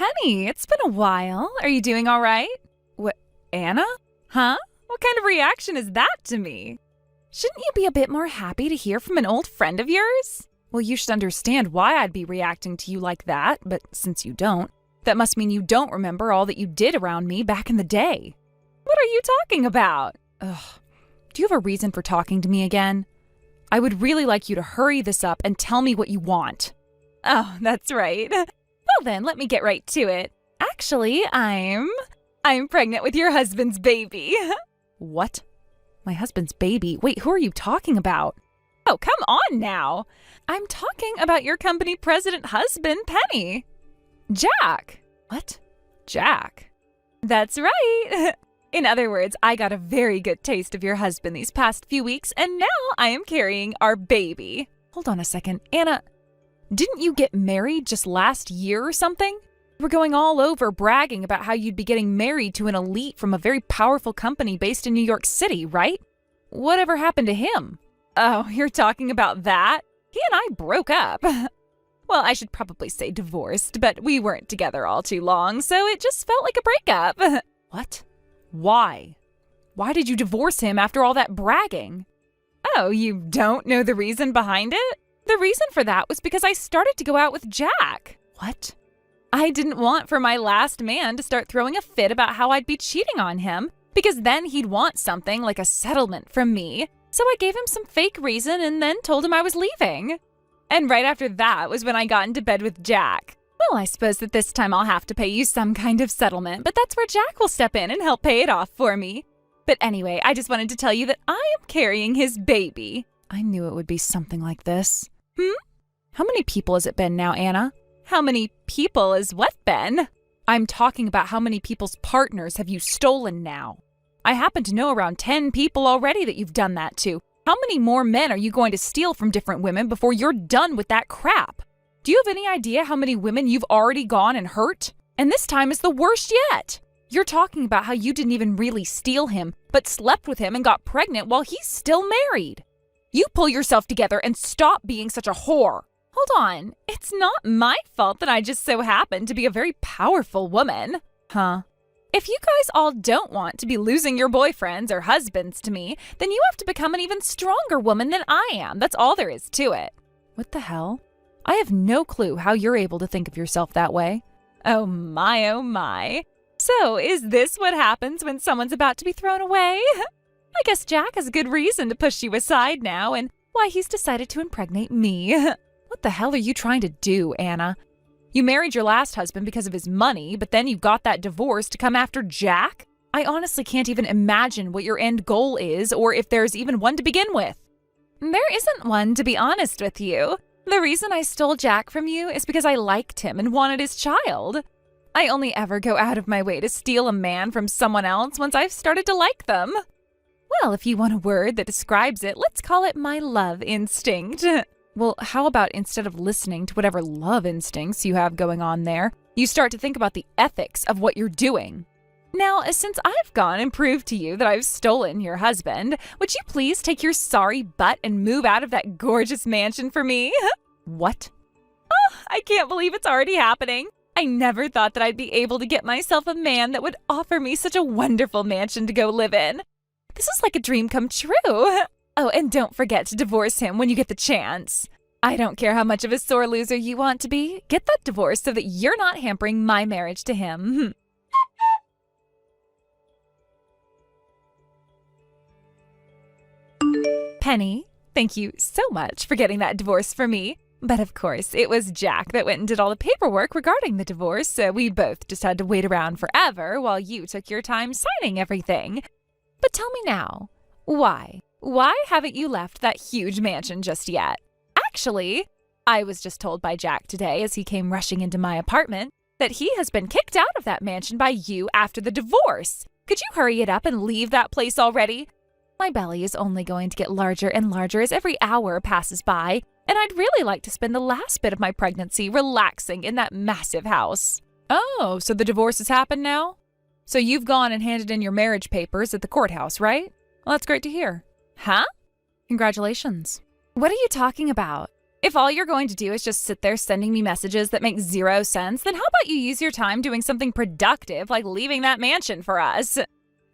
Penny, it's been a while. Are you doing all right? What, Anna? Huh? What kind of reaction is that to me? Shouldn't you be a bit more happy to hear from an old friend of yours? Well, you should understand why I'd be reacting to you like that, but since you don't, that must mean you don't remember all that you did around me back in the day. What are you talking about? Ugh. Do you have a reason for talking to me again? I would really like you to hurry this up and tell me what you want. Oh, that's right. Well then, let me get right to it. Actually, I'm pregnant with your husband's baby. What? My husband's baby? Wait, who are you talking about? Oh, come on now. I'm talking about your company president husband, Penny. Jack. What? Jack? That's right. In other words, I got a very good taste of your husband these past few weeks, and now I am carrying our baby. Hold on a second. Anna, didn't you get married just last year or something? You were going all over bragging about how you'd be getting married to an elite from a very powerful company based in New York City, right? Whatever happened to him? Oh, you're talking about that? He and I broke up. Well, I should probably say divorced, but we weren't together all too long, so it just felt like a breakup. What? Why? Why did you divorce him after all that bragging? Oh, you don't know the reason behind it? The reason for that was because I started to go out with Jack. What? I didn't want for my last man to start throwing a fit about how I'd be cheating on him, because then he'd want something like a settlement from me. So I gave him some fake reason and then told him I was leaving. And right after that was when I got into bed with Jack. Well, I suppose that this time I'll have to pay you some kind of settlement, but that's where Jack will step in and help pay it off for me. But anyway, I just wanted to tell you that I am carrying his baby. I knew it would be something like this. How many people has it been now, Anna? How many people has what been? I'm talking about how many people's partners have you stolen now. I happen to know around 10 people already that you've done that to. How many more men are you going to steal from different women before you're done with that crap? Do you have any idea how many women you've already gone and hurt? And this time is the worst yet. You're talking about how you didn't even really steal him, but slept with him and got pregnant while he's still married. You pull yourself together and stop being such a whore. Hold on, it's not my fault that I just so happen to be a very powerful woman. Huh? If you guys all don't want to be losing your boyfriends or husbands to me, then you have to become an even stronger woman than I am. That's all there is to it. What the hell? I have no clue how you're able to think of yourself that way. Oh my, oh my. So is this what happens when someone's about to be thrown away? I guess Jack has a good reason to push you aside now and why he's decided to impregnate me. What the hell are you trying to do, Anna? You married your last husband because of his money, but then you got that divorce to come after Jack? I honestly can't even imagine what your end goal is or if there's even one to begin with. There isn't one, to be honest with you. The reason I stole Jack from you is because I liked him and wanted his child. I only ever go out of my way to steal a man from someone else once I've started to like them. Well, if you want a word that describes it, let's call it my love instinct. Well, how about instead of listening to whatever love instincts you have going on there, you start to think about the ethics of what you're doing? Now, since I've gone and proved to you that I've stolen your husband, would you please take your sorry butt and move out of that gorgeous mansion for me? What? Oh, I can't believe it's already happening. I never thought that I'd be able to get myself a man that would offer me such a wonderful mansion to go live in. This is like a dream come true. Oh, and don't forget to divorce him when you get the chance. I don't care how much of a sore loser you want to be. Get that divorce so that you're not hampering my marriage to him. Penny, thank you so much for getting that divorce for me. But of course, it was Jack that went and did all the paperwork regarding the divorce, so we both just had to wait around forever while you took your time signing everything. But tell me now, why? Why haven't you left that huge mansion just yet? Actually, I was just told by Jack today as he came rushing into my apartment that he has been kicked out of that mansion by you after the divorce. Could you hurry it up and leave that place already? My belly is only going to get larger and larger as every hour passes by, and I'd really like to spend the last bit of my pregnancy relaxing in that massive house. Oh, so the divorce has happened now? So you've gone and handed in your marriage papers at the courthouse, right? Well, that's great to hear. Huh? Congratulations. What are you talking about? If all you're going to do is just sit there sending me messages that make zero sense, then how about you use your time doing something productive like leaving that mansion for us?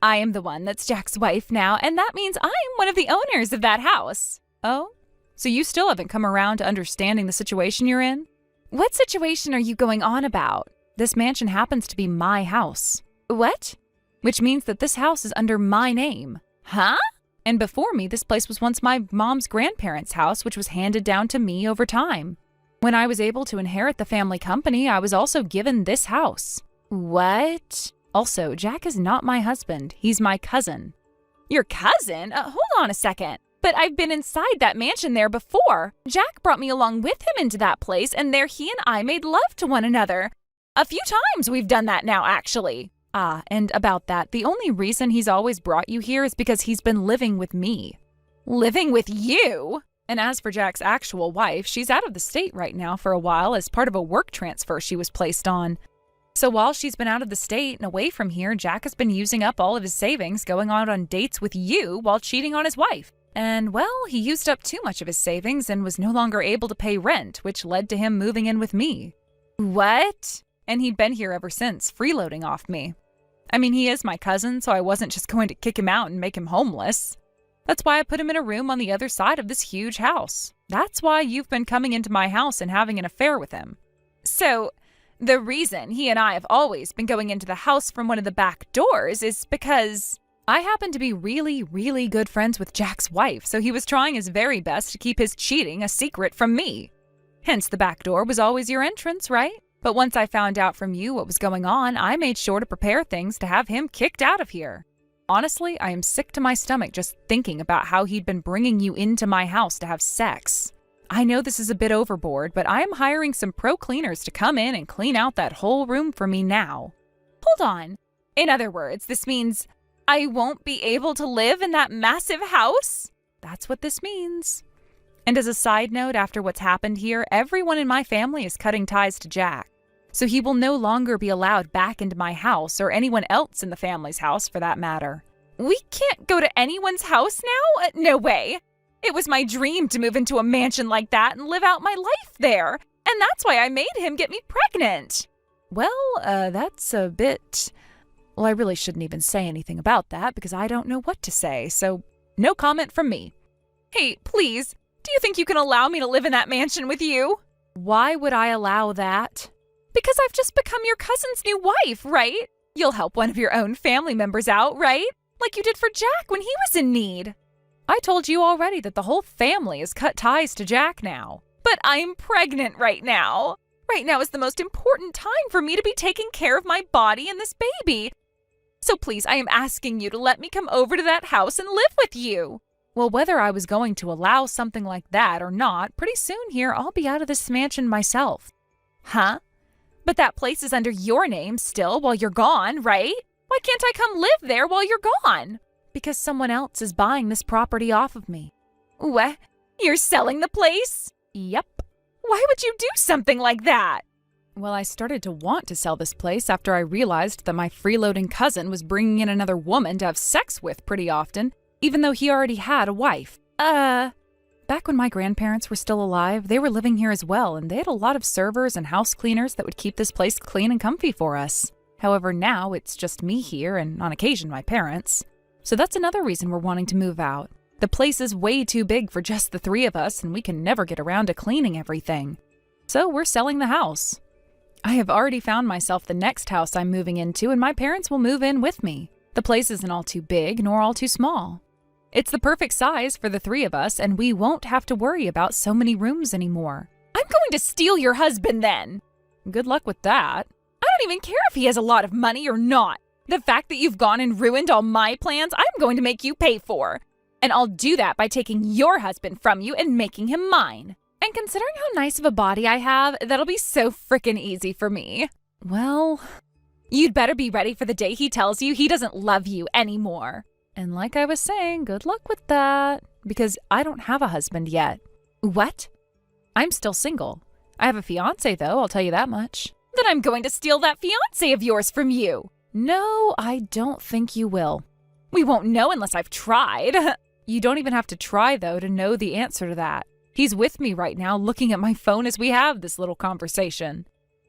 I am the one that's Jack's wife now, and that means I'm one of the owners of that house. Oh? So you still haven't come around to understanding the situation you're in? What situation are you going on about? This mansion happens to be my house. What? Which means that this house is under my name. Huh? And before me, this place was once my mom's grandparents' house, which was handed down to me over time. When I was able to inherit the family company, I was also given this house. What? Also, Jack is not my husband. He's my cousin. Your cousin? Hold on a second. But I've been inside that mansion there before. Jack brought me along with him into that place, and there he and I made love to one another. A few times we've done that now, actually. And about that, the only reason he's always brought you here is because he's been living with me. Living with you? And as for Jack's actual wife, she's out of the state right now for a while as part of a work transfer she was placed on. So while she's been out of the state and away from here, Jack has been using up all of his savings going on dates with you while cheating on his wife. And, well, he used up too much of his savings and was no longer able to pay rent, which led to him moving in with me. What? And he'd been here ever since, freeloading off me. I mean, he is my cousin, so I wasn't just going to kick him out and make him homeless. That's why I put him in a room on the other side of this huge house. That's why you've been coming into my house and having an affair with him. So, the reason he and I have always been going into the house from one of the back doors is because I happen to be really, really good friends with Jack's wife, so he was trying his very best to keep his cheating a secret from me. Hence, the back door was always your entrance, right? But once I found out from you what was going on, I made sure to prepare things to have him kicked out of here. Honestly, I am sick to my stomach just thinking about how he'd been bringing you into my house to have sex. I know this is a bit overboard, but I am hiring some pro cleaners to come in and clean out that whole room for me now. Hold on. In other words, this means I won't be able to live in that massive house? That's what this means. And as a side note, after what's happened here, everyone in my family is cutting ties to Jack. So he will no longer be allowed back into my house or anyone else in the family's house for that matter. We can't go to anyone's house now? No way. It was my dream to move into a mansion like that and live out my life there. And that's why I made him get me pregnant. Well, that's a bit... Well, I really shouldn't even say anything about that because I don't know what to say, so no comment from me. Hey, please, do you think you can allow me to live in that mansion with you? Why would I allow that? Because I've just become your cousin's new wife, right? You'll help one of your own family members out, right? Like you did for Jack when he was in need. I told you already that the whole family has cut ties to Jack now. But I'm pregnant right now. Right now is the most important time for me to be taking care of my body and this baby. So please, I am asking you to let me come over to that house and live with you. Well, whether I was going to allow something like that or not, pretty soon here I'll be out of this mansion myself. Huh? But that place is under your name still while you're gone, right? Why can't I come live there while you're gone? Because someone else is buying this property off of me. What? You're selling the place? Yep. Why would you do something like that? Well, I started to want to sell this place after I realized that my freeloading cousin was bringing in another woman to have sex with pretty often, even though he already had a wife. Back when my grandparents were still alive, they were living here as well, and they had a lot of servers and house cleaners that would keep this place clean and comfy for us. However, now it's just me here and, on occasion, my parents. So that's another reason we're wanting to move out. The place is way too big for just the three of us, and we can never get around to cleaning everything. So we're selling the house. I have already found myself the next house I'm moving into, and my parents will move in with me. The place isn't all too big, nor all too small. It's the perfect size for the three of us, and we won't have to worry about so many rooms anymore. I'm going to steal your husband then. Good luck with that. I don't even care if he has a lot of money or not. The fact that you've gone and ruined all my plans, I'm going to make you pay for. And I'll do that by taking your husband from you and making him mine. And considering how nice of a body I have, that'll be so frickin' easy for me. Well, you'd better be ready for the day he tells you he doesn't love you anymore. And like I was saying, good luck with that, because I don't have a husband yet. What? I'm still single. I have a fiancé, though, I'll tell you that much. Then I'm going to steal that fiancé of yours from you. No, I don't think you will. We won't know unless I've tried. You don't even have to try, though, to know the answer to that. He's with me right now looking at my phone as we have this little conversation.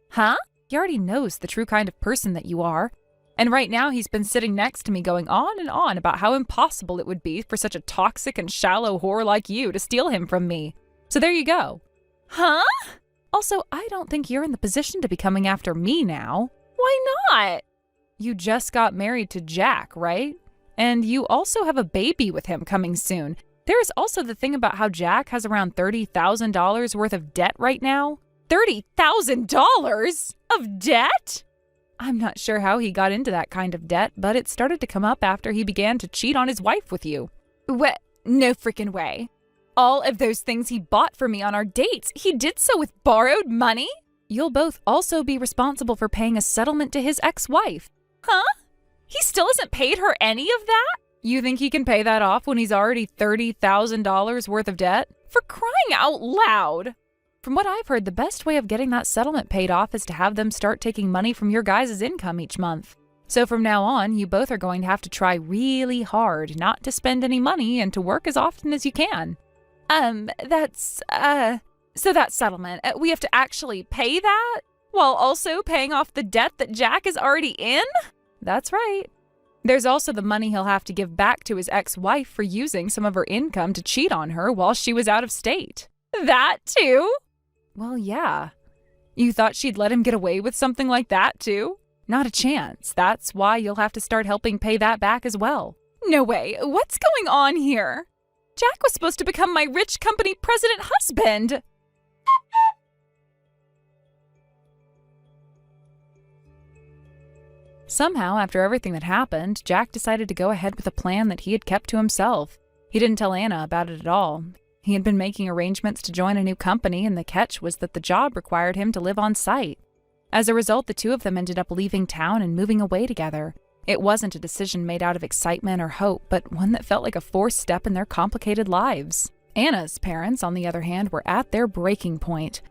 Huh? He already knows the true kind of person that you are. And right now he's been sitting next to me going on and on about how impossible it would be for such a toxic and shallow whore like you to steal him from me. So there you go. Huh? Also, I don't think you're in the position to be coming after me now. Why not? You just got married to Jack, right? And you also have a baby with him coming soon. There is also the thing about how Jack has around $30,000 worth of debt right now. $30,000 of debt? I'm not sure how he got into that kind of debt, but it started to come up after he began to cheat on his wife with you. What? No freaking way. All of those things he bought for me on our dates, he did so with borrowed money? You'll both also be responsible for paying a settlement to his ex-wife. Huh? He still hasn't paid her any of that? You think he can pay that off when he's already $30,000 worth of debt? For crying out loud! From what I've heard, the best way of getting that settlement paid off is to have them start taking money from your guys' income each month. So from now on, you both are going to have to try really hard not to spend any money and to work as often as you can. So that settlement, we have to actually pay that? While also paying off the debt that Jack is already in? That's right. There's also the money he'll have to give back to his ex-wife for using some of her income to cheat on her while she was out of state. That too? Well, yeah. You thought she'd let him get away with something like that too? Not a chance. That's why you'll have to start helping pay that back as well. No way. What's going on here? Jack was supposed to become my rich company president husband. Somehow, after everything that happened, Jack decided to go ahead with a plan that he had kept to himself. He didn't tell Anna about it at all. He had been making arrangements to join a new company, and the catch was that the job required him to live on site. As a result, the two of them ended up leaving town and moving away together. It wasn't a decision made out of excitement or hope, but one that felt like a forced step in their complicated lives. Anna's parents, on the other hand, were at their breaking point.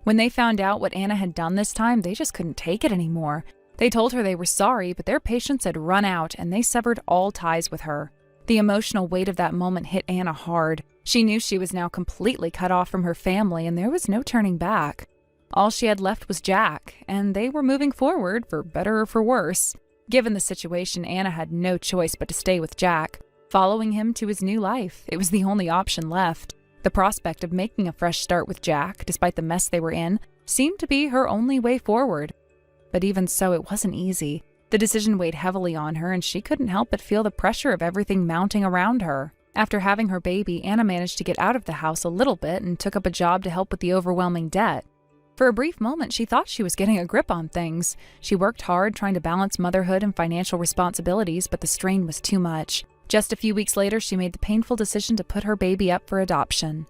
When they found out what Anna had done this time, they just couldn't take it anymore. They told her they were sorry, but their patience had run out, and they severed all ties with her. The emotional weight of that moment hit Anna hard. She knew she was now completely cut off from her family, and there was no turning back. All she had left was Jack, and they were moving forward, for better or for worse. Given the situation, Anna had no choice but to stay with Jack, following him to his new life. It was the only option left. The prospect of making a fresh start with Jack, despite the mess they were in, seemed to be her only way forward. But even so, it wasn't easy. The decision weighed heavily on her, and she couldn't help but feel the pressure of everything mounting around her. After having her baby, Anna managed to get out of the house a little bit and took up a job to help with the overwhelming debt. For a brief moment, she thought she was getting a grip on things. She worked hard trying to balance motherhood and financial responsibilities, but the strain was too much. Just a few weeks later, she made the painful decision to put her baby up for adoption.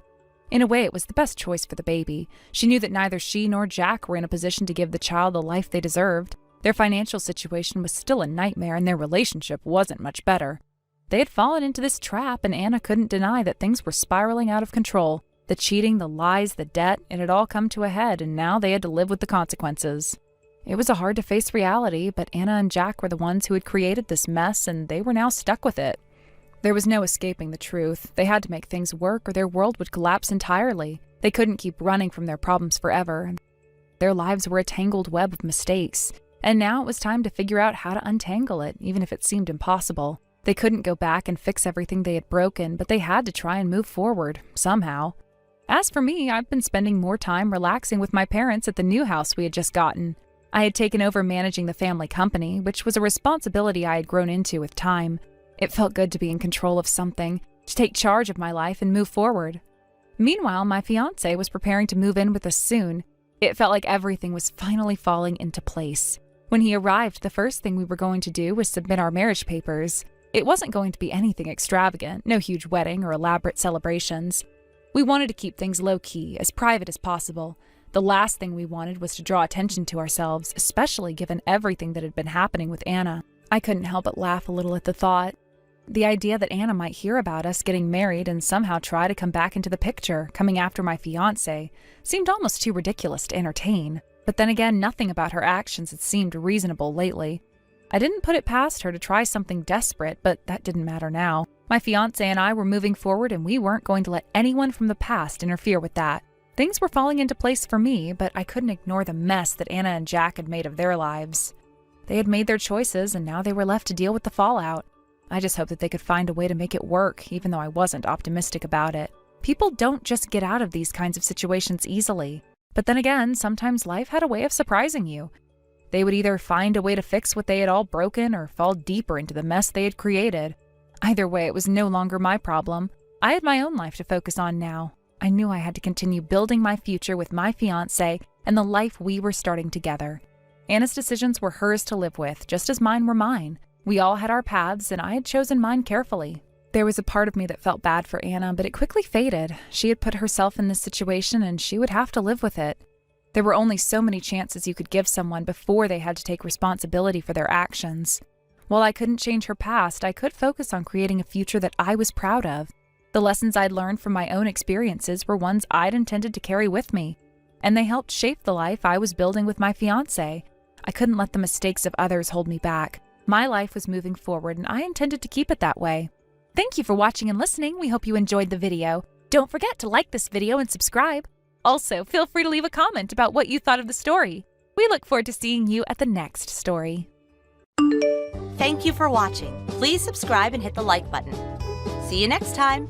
In a way, it was the best choice for the baby. She knew that neither she nor Jack were in a position to give the child the life they deserved. Their financial situation was still a nightmare, and their relationship wasn't much better. They had fallen into this trap, and Anna couldn't deny that things were spiraling out of control. The cheating, the lies, the debt, it had all come to a head, and now they had to live with the consequences. It was a hard-to-face reality, but Anna and Jack were the ones who had created this mess, and they were now stuck with it. There was no escaping the truth. They had to make things work, or their world would collapse entirely. They couldn't keep running from their problems forever. Their lives were a tangled web of mistakes, and now it was time to figure out how to untangle it, even if it seemed impossible. They couldn't go back and fix everything they had broken, but they had to try and move forward, somehow. As for me, I've been spending more time relaxing with my parents at the new house we had just gotten. I had taken over managing the family company, which was a responsibility I had grown into with time. It felt good to be in control of something, to take charge of my life and move forward. Meanwhile, my fiancé was preparing to move in with us soon. It felt like everything was finally falling into place. When he arrived, the first thing we were going to do was submit our marriage papers. It wasn't going to be anything extravagant, no huge wedding or elaborate celebrations. We wanted to keep things low-key, as private as possible. The last thing we wanted was to draw attention to ourselves, especially given everything that had been happening with Anna. I couldn't help but laugh a little at the thought. The idea that Anna might hear about us getting married and somehow try to come back into the picture, coming after my fiancé, seemed almost too ridiculous to entertain. But then again, nothing about her actions had seemed reasonable lately. I didn't put it past her to try something desperate, but that didn't matter now. My fiancé and I were moving forward, and we weren't going to let anyone from the past interfere with that. Things were falling into place for me, but I couldn't ignore the mess that Anna and Jack had made of their lives. They had made their choices, and now they were left to deal with the fallout. I just hoped that they could find a way to make it work, even though I wasn't optimistic about it. People don't just get out of these kinds of situations easily. But then again, sometimes life had a way of surprising you. They would either find a way to fix what they had all broken or fall deeper into the mess they had created. Either way, it was no longer my problem. I had my own life to focus on now. I knew I had to continue building my future with my fiancé and the life we were starting together. Anna's decisions were hers to live with, just as mine were mine. We all had our paths, and I had chosen mine carefully. There was a part of me that felt bad for Anna, but it quickly faded. She had put herself in this situation, and she would have to live with it. There were only so many chances you could give someone before they had to take responsibility for their actions. While I couldn't change her past, I could focus on creating a future that I was proud of. The lessons I'd learned from my own experiences were ones I'd intended to carry with me, and they helped shape the life I was building with my fiancé. I couldn't let the mistakes of others hold me back. My life was moving forward, and I intended to keep it that way. Thank you for watching and listening. We hope you enjoyed the video. Don't forget to like this video and subscribe. Also, feel free to leave a comment about what you thought of the story. We look forward to seeing you at the next story. Thank you for watching. Please subscribe and hit the like button. See you next time.